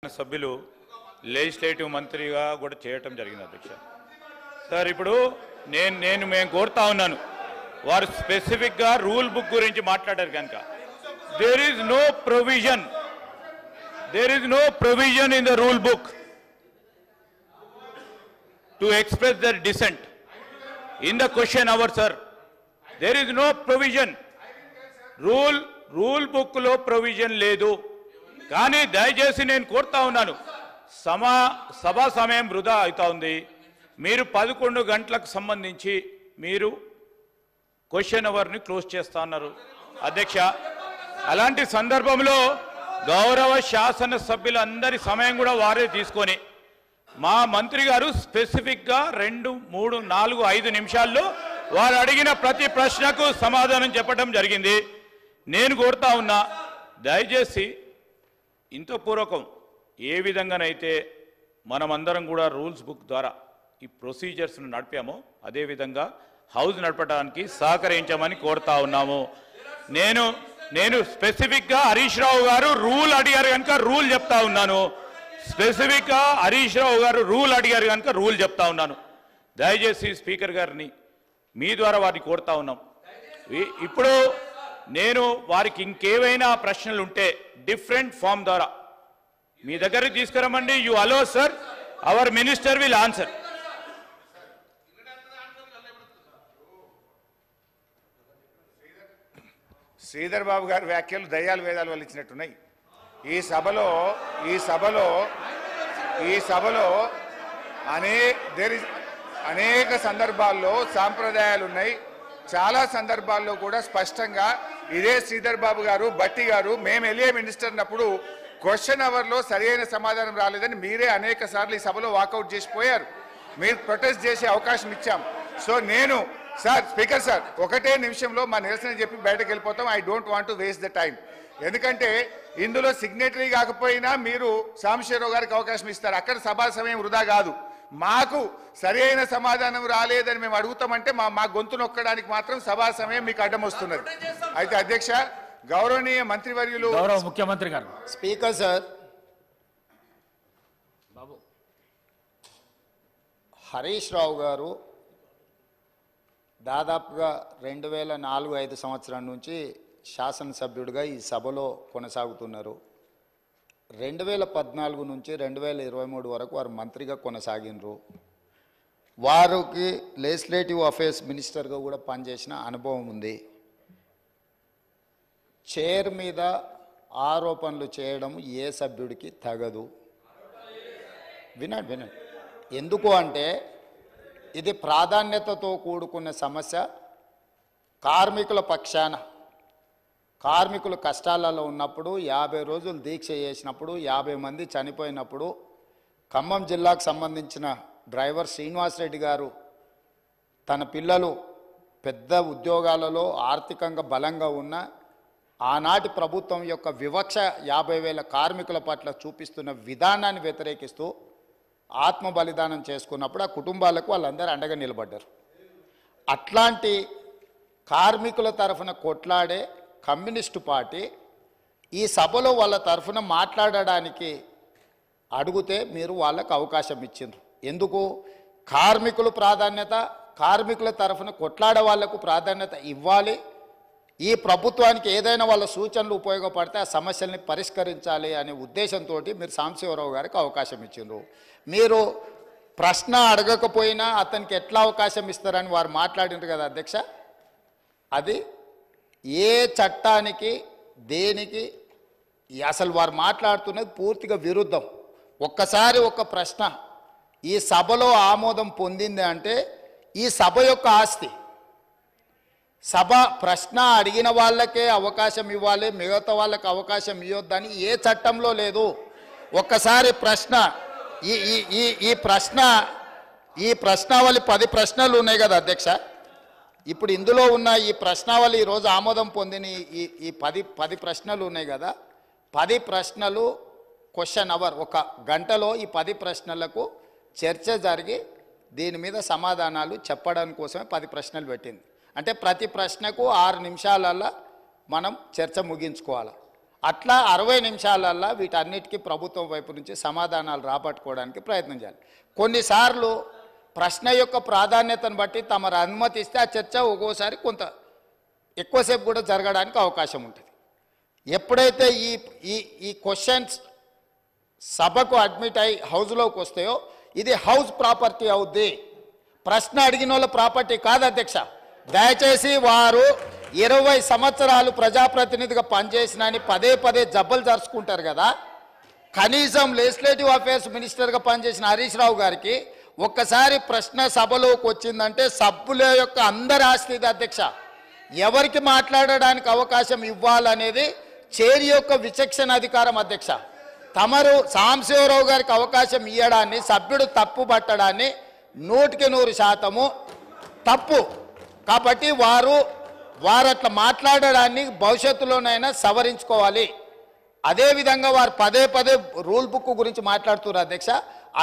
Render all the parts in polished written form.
సభ్యులు లెజిస్లేటివ్ మంత్రిగా కూడా చేయటం జరిగింది అధ్యక్ష. సార్ ఇప్పుడు మేము కోరుతా ఉన్నాను, వారు స్పెసిఫిక్గా రూల్ బుక్ గురించి మాట్లాడారు కనుక there is no provision in the rule book to express their dissent in the question hour. Sir there is no provision, rule book లో ప్రొవిజన్ లేదు. కానీ దయచేసి నేను కోరుతా ఉన్నాను, సభా సమయం వృధా అవుతా ఉంది. మీరు 11 గంటలకు సంబంధించి మీరు క్వశ్చన్ అవర్ని క్లోజ్ చేస్తా ఉన్నారు అధ్యక్ష. అలాంటి సందర్భంలో గౌరవ శాసన సభ్యులందరి సమయం కూడా వారే తీసుకొని మా మంత్రి గారు స్పెసిఫిక్గా 2, 3, 4, 5 నిమిషాల్లో వారు అడిగిన ప్రతి ప్రశ్నకు సమాధానం చెప్పడం జరిగింది. నేను కోరుతా ఉన్నా, దయచేసి ఇంత పూర్వకం ఏ విధంగానైతే మనమందరం కూడా రూల్స్ బుక్ ద్వారా ఈ ప్రొసీజర్స్ను నడిపామో అదేవిధంగా హౌస్ నడపడానికి సహకరించమని కోరుతా ఉన్నాము. నేను స్పెసిఫిక్గా హరీష్ రావు గారు రూల్ అడిగారు కనుక రూల్ చెప్తా ఉన్నాను. స్పెసిఫిక్గా హరీష్ రావు గారు రూల్ అడిగారు కనుక రూల్ చెప్తా ఉన్నాను. దయచేసి స్పీకర్ గారిని మీ ద్వారా వారిని కోరుతా ఉన్నాం. ఇప్పుడు నేను వారికి ఇంకేవైనా ప్రశ్నలు ఉంటే డిఫరెంట్ ఫామ్ ద్వారా మీ దగ్గరికి తీసుకురమ్మండి. You allow sir, our minister will answer. Sridhar Babu గారి వ్యాఖ్యలు దయ్యాలు వేదాలు వల్ల ఇచ్చినట్టున్నాయి. ఈ సభలో అనేక సందర్భాల్లో సాంప్రదాయాలు ఉన్నాయి. చాలా సందర్భాల్లో కూడా స్పష్టంగా ఇదే శ్రీధర్ బాబు గారు, భట్టి గారు, మేము ఎల్ఏ మినిస్టర్ అన్నప్పుడు క్వశ్చన్ అవర్లో సరైన సమాధానం రాలేదని మీరే అనేక సార్లు ఈ సభలో వాకౌట్ చేసిపోయారు. మీరు ప్రొటెస్ట్ చేసే అవకాశం ఇచ్చాం. సో నేను సార్, స్పీకర్ సార్, 1 నిమిషంలో మా నిరసన చెప్పి బయటకు వెళ్ళిపోతాం. I don't want to waste the time. ఎందుకంటే ఇందులో సిగ్నేటరీ కాకపోయినా మీరు సాంబశివరావు గారికి అవకాశం ఇస్తారు. అక్కడ సభా సమయం వృధా కాదు. మాకు సరైన సమాధానం రాలేదని మేము అడుగుతామంటే మా గొంతు నొక్కడానికి మాత్రం సభా సమయం మీకు అడ్డం వస్తున్నది. అయితే అధ్యక్ష, గౌరవనీయ మంత్రివర్యులు, గౌరవ ముఖ్యమంత్రి గారు, స్పీకర్ సార్, బాబు హరీష్ రావు గారు దాదాపుగా 2004-05 సంవత్సరం నుంచి శాసనసభ్యుడిగా ఈ సభలో కొనసాగుతున్నారు. 2014 నుంచి 2023 వరకు వారు మంత్రిగా కొనసాగినరు. వారికి లెజిస్లేటివ్ అఫేర్స్ మినిస్టర్గా కూడా పనిచేసిన అనుభవం ఉంది. చైర్ మీద ఆరోపణలు చేయడం ఏ సభ్యుడికి తగదు. వినండి. ఎందుకు అంటే ఇది ప్రాధాన్యతతో కూడుకున్న సమస్య. కార్మికుల పక్షాన, కార్మికులు కష్టాలలో ఉన్నప్పుడు 50 రోజులు దీక్ష చేసినప్పుడు 50 మంది చనిపోయినప్పుడు ఖమ్మం జిల్లాకు సంబంధించిన డ్రైవర్ శ్రీనివాసరెడ్డి గారు తన పిల్లలు పెద్ద ఉద్యోగాలలో ఆర్థికంగా బలంగా ఉన్న ఆనాటి ప్రభుత్వం యొక్క వివక్ష 50,000 కార్మికుల పట్ల చూపిస్తున్న విధానాన్ని వ్యతిరేకిస్తూ ఆత్మ బలిదానం చేసుకున్నప్పుడు ఆ కుటుంబాలకు వాళ్ళందరూ అండగా నిలబడ్డారు. అట్లాంటి కార్మికుల తరఫున కొట్లాడే కమ్యూనిస్టు పార్టీ ఈ సభలో వాళ్ళ తరఫున మాట్లాడడానికి అడిగితే మీరు వాళ్ళకు అవకాశం ఇచ్చిండ్రు. ఎందుకు? కార్మికులు ప్రాధాన్యత, కార్మికుల తరఫున కొట్లాడే వాళ్లకు ప్రాధాన్యత ఇవ్వాలి. ఈ ప్రభుత్వానికి ఏదైనా వాళ్ళ సూచనలు ఉపయోగపడితే ఆ సమస్యల్ని పరిష్కరించాలి అనే ఉద్దేశంతో మీరు సాంబశివరావు గారికి అవకాశం ఇచ్చిండ్రు. మీరు ప్రశ్న అడగకపోయినా అతనికి ఎట్లా అవకాశం ఇస్తారని వారు మాట్లాడినారు కదా అధ్యక్ష. అది ఏ చట్టానికి దేనికి అసలు వారు మాట్లాడుతున్నది పూర్తిగా విరుద్ధం. ఒక్కసారి ఒక ప్రశ్న ఈ సభలో ఆమోదం పొందింది అంటే ఈ సభ యొక్క ఆస్తి. సభ ప్రశ్న అడిగిన వాళ్ళకే అవకాశం ఇవ్వాలి, మిగతా వాళ్ళకి అవకాశం ఇవ్వద్దని ఏ చట్టంలో లేదు. ఒక్కసారి ప్రశ్న ఈ ప్రశ్నావళి 10 ప్రశ్నలు ఉన్నాయి కదా అధ్యక్ష. ఇప్పుడు ఇందులో ఉన్న ఈ ప్రశ్నావళి ఈరోజు ఆమోదం పొందిన ఈ 10 ప్రశ్నలు ఉన్నాయి కదా. 10 ప్రశ్నలు క్వశ్చన్ అవర్, 1 గంటలో ఈ 10 ప్రశ్నలకు చర్చ జరిగి దీని మీద సమాధానాలు చెప్పడానికి కోసమే 10 ప్రశ్నలు పెట్టింది. అంటే ప్రతి ప్రశ్నకు 6 నిమిషాలలో మనం చర్చ ముగించుకోవాలి. అట్లా 60 నిమిషాలల్లో వీటన్నిటికీ ప్రభుత్వం వైపు నుంచి సమాధానాలు రాబట్టుకోవడానికి ప్రయత్నం చేయాలి. కొన్నిసార్లు ప్రశ్న యొక్క ప్రాధాన్యతను బట్టి తమరు అనుమతిస్తే ఆ చర్చ ఒక్కోసారి కొంత ఎక్కువసేపు కూడా జరగడానికి అవకాశం ఉంటుంది. ఎప్పుడైతే ఈ క్వశ్చన్స్ సభకు అడ్మిట్ అయి హౌస్లోకి వస్తాయో ఇది హౌస్ ప్రాపర్టీ అవుద్ది, ప్రశ్న అడిగిన వాళ్ళ ప్రాపర్టీ కాదు అధ్యక్ష. దయచేసి వారు 20 సంవత్సరాలు ప్రజాప్రతినిధిగా పనిచేసినని పదే పదే జబ్బలు జరుచుకుంటారు కదా. కనీసం లెజిస్లేటివ్ అఫేర్స్ మినిస్టర్గా పనిచేసిన హరీష్ రావు గారికి ఒక్కసారి ప్రశ్న సభలోకి వచ్చిందంటే సభ్యుల యొక్క అందరి ఆస్తి ఇది అధ్యక్ష. ఎవరికి మాట్లాడడానికి అవకాశం ఇవ్వాలనేది చైర్ యొక్క విచక్షణ అధికారం అధ్యక్ష. తమరు సాంబశివరావు గారికి అవకాశం ఇవ్వడాన్ని సభ్యుడు తప్పు పట్టడాన్ని 100% తప్పు. కాబట్టి వారు అట్లా మాట్లాడడాన్ని భవిష్యత్తులోనైనా సవరించుకోవాలి. అదేవిధంగా వారు పదే పదే రూల్ బుక్ గురించి మాట్లాడుతున్నారు అధ్యక్ష.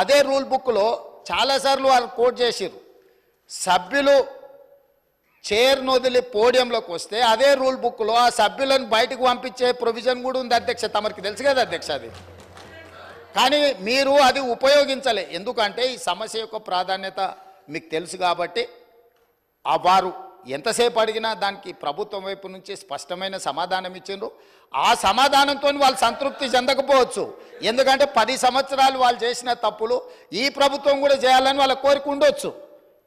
అదే రూల్ బుక్లో చాలాసార్లు వారు కోట్ చేసిరు, సభ్యులు చైర్ను వదిలి పోడియంలోకి వస్తే అదే రూల్ బుక్లో ఆ సభ్యులను బయటకు పంపించే ప్రొవిజన్ కూడా ఉంది అధ్యక్ష. తమరికి తెలుసు కదా అధ్యక్ష అది. కానీ మీరు అది ఉపయోగించలే. ఎందుకంటే ఈ సమస్య యొక్క ప్రాధాన్యత మీకు తెలుసు కాబట్టి వారు ఎంతసేపు అడిగినా దానికి ప్రభుత్వం వైపు నుంచి స్పష్టమైన సమాధానం ఇచ్చిండ్రు. ఆ సమాధానంతో వాళ్ళు సంతృప్తి చెందకపోవచ్చు. ఎందుకంటే 10 సంవత్సరాలు వాళ్ళు చేసిన తప్పులు ఈ ప్రభుత్వం కూడా చేయాలని వాళ్ళ కోరిక ఉండొచ్చు.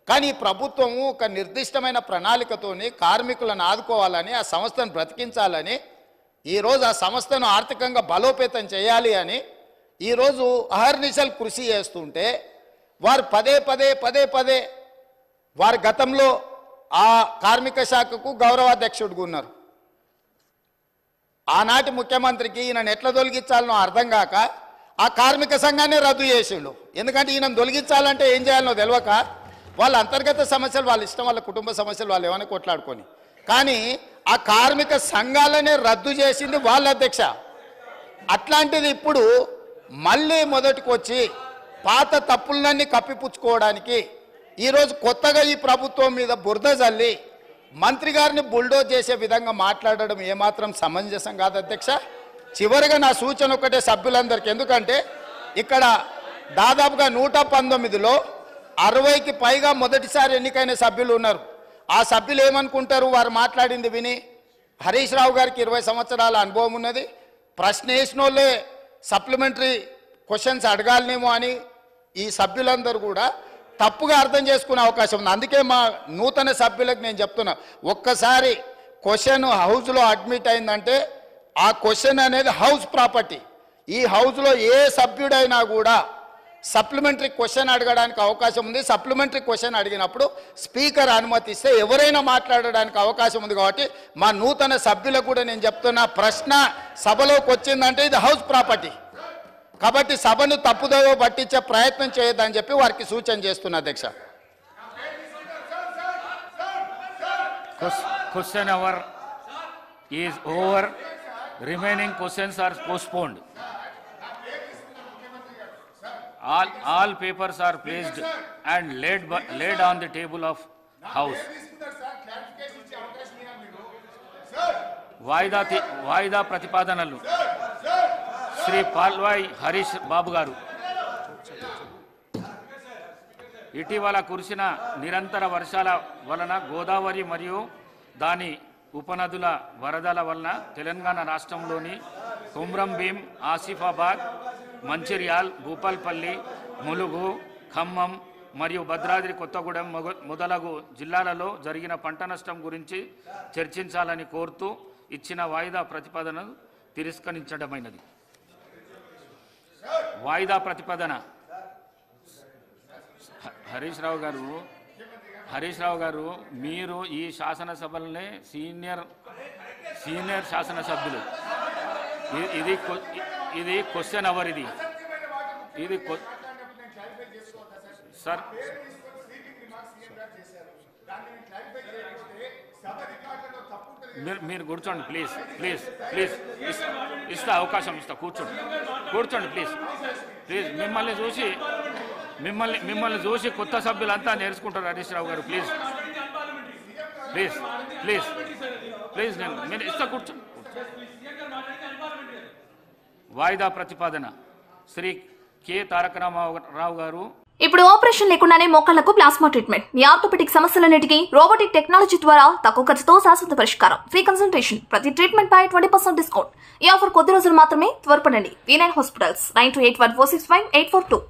కానీ ఈ ప్రభుత్వము ఒక నిర్దిష్టమైన ప్రణాళికతోని కార్మికులను ఆదుకోవాలని, ఆ సంస్థను బ్రతికించాలని, ఈరోజు ఆ సంస్థను ఆర్థికంగా బలోపేతం చేయాలి అని ఈరోజు అహర్నిశలు కృషి చేస్తుంటే వారు పదే పదే వారి గతంలో ఆ కార్మిక శాఖకు గౌరవాధ్యక్షుడిగా ఉన్నారు. ఆనాటి ముఖ్యమంత్రికి ఈయనను ఎట్లా తొలగించాలనో అర్థం కాక ఆ కార్మిక సంఘాన్ని రద్దు చేసిండు. ఎందుకంటే ఈయనను తొలగించాలంటే ఏం చేయాలనో తెలియక వాళ్ళ అంతర్గత సమస్యలు వాళ్ళ ఇష్టం, వాళ్ళ కుటుంబ సమస్యలు వాళ్ళు ఏమైనా కొట్లాడుకొని, కానీ ఆ కార్మిక సంఘాలనే రద్దు చేసింది వాళ్ళ అధ్యక్ష. అట్లాంటిది ఇప్పుడు మళ్ళీ మొదటికి వచ్చి పాత తప్పులన్నీ కప్పిపుచ్చుకోవడానికి ఈరోజు కొత్తగా ఈ ప్రభుత్వం మీద బురద జల్లి మంత్రి గారిని బుల్డోజ్ చేసే విధంగా మాట్లాడడం ఏమాత్రం సమంజసం కాదు అధ్యక్ష. చివరిగా నా సూచన ఒకటే సభ్యులందరికీ, ఎందుకంటే ఇక్కడ దాదాపుగా 119లో 60కి పైగా మొదటిసారి ఎన్నికైన సభ్యులు ఉన్నారు. ఆ సభ్యులు ఏమనుకుంటారు వారు మాట్లాడింది విని? హరీష్ రావు గారికి 20 సంవత్సరాల అనుభవం ఉన్నది, ప్రశ్న వేసిన వాళ్ళే సప్లిమెంటరీ క్వశ్చన్స్ అడగాలనేమో అని ఈ సభ్యులందరూ కూడా తప్పుగా అర్థం చేసుకునే అవకాశం ఉంది. అందుకే మా నూతన సభ్యులకు నేను చెప్తున్నా, ఒక్కసారి క్వశ్చన్ హౌస్లో అడ్మిట్ అయిందంటే ఆ క్వశ్చన్ అనేది హౌస్ ప్రాపర్టీ. ఈ హౌస్లో ఏ సభ్యుడైనా కూడా సప్లిమెంటరీ క్వశ్చన్ అడగడానికి అవకాశం ఉంది. సప్లిమెంటరీ క్వశ్చన్ అడిగినప్పుడు స్పీకర్ అనుమతిస్తే ఎవరైనా మాట్లాడడానికి అవకాశం ఉంది. కాబట్టి మా నూతన సభ్యులకు కూడా నేను చెప్తున్నా, ప్రశ్న సభలోకి వచ్చిందంటే ఇది హౌస్ ప్రాపర్టీ. కాబట్టి సభను తప్పుదోవ పట్టించే ప్రయత్నం చేయొద్దని చెప్పి వారికి సూచన చేస్తున్నా అధ్యక్ష. Question hour is over. Remaining questions are postponed. All papers are placed and laid on the table of House. వాయిదా ప్రతిపాదనలు శ్రీ పాల్వాయి హరీష్ బాబు గారు. ఇటీవల కురిసిన నిరంతర వర్షాల వలన గోదావరి మరియు దాని ఉపనదుల వరదల వలన తెలంగాణ రాష్ట్రంలోని కుమ్రం భీం, ఆసిఫాబాద్, మంచిర్యాల్, భూపాల్పల్లి, ములుగు, ఖమ్మం మరియు భద్రాద్రి కొత్తగూడెం మొదలగు జిల్లాలలో జరిగిన పంట నష్టం గురించి చర్చించాలని కోరుతూ ఇచ్చిన వాయిదా ప్రతిపాదనను తిరస్కరించడమైనది. వాయిదా ప్రతిపాదన హరీష్ రావు గారు మీరు ఈ శాసనసభలనే సీనియర్ శాసనసభ్యులు. ఇది క్వశ్చన్ అవర్. ఇది సార్ మీరు కూర్చోండి ప్లీజ్. ఇస్తా అవకాశం ఇస్తా, కూర్చోండి ప్లీజ్. మిమ్మల్ని చూసి కొత్త సభ్యులంతా నేర్చుకుంటారు హరీష్ రావు గారు. ప్లీజ్ నేను ఇస్తా, కూర్చోండి. వాయిదా ప్రతిపాదన శ్రీ కె తారక రామారావు గారు. ఇప్పుడు ఆపరేషన్ లేకుండానే మోకాళ్లకు ప్లాస్మా ట్రీట్మెంట్. మీ ఆర్థోపెటిక్ సమస్యలన్నిటికీ రోబోటిక్ టెక్నాలజీ ద్వారా తక్కువ ఖర్చుతో శాశ్వత పరిష్కారం. Free consultation. ప్రతి ట్రీట్మెంట్ పై 20% డిస్కౌంట్. ఈ ఆఫర్ కొద్ది రోజులు మాత్రమే. త్వరపడండి. V9 hospitals 9281465842.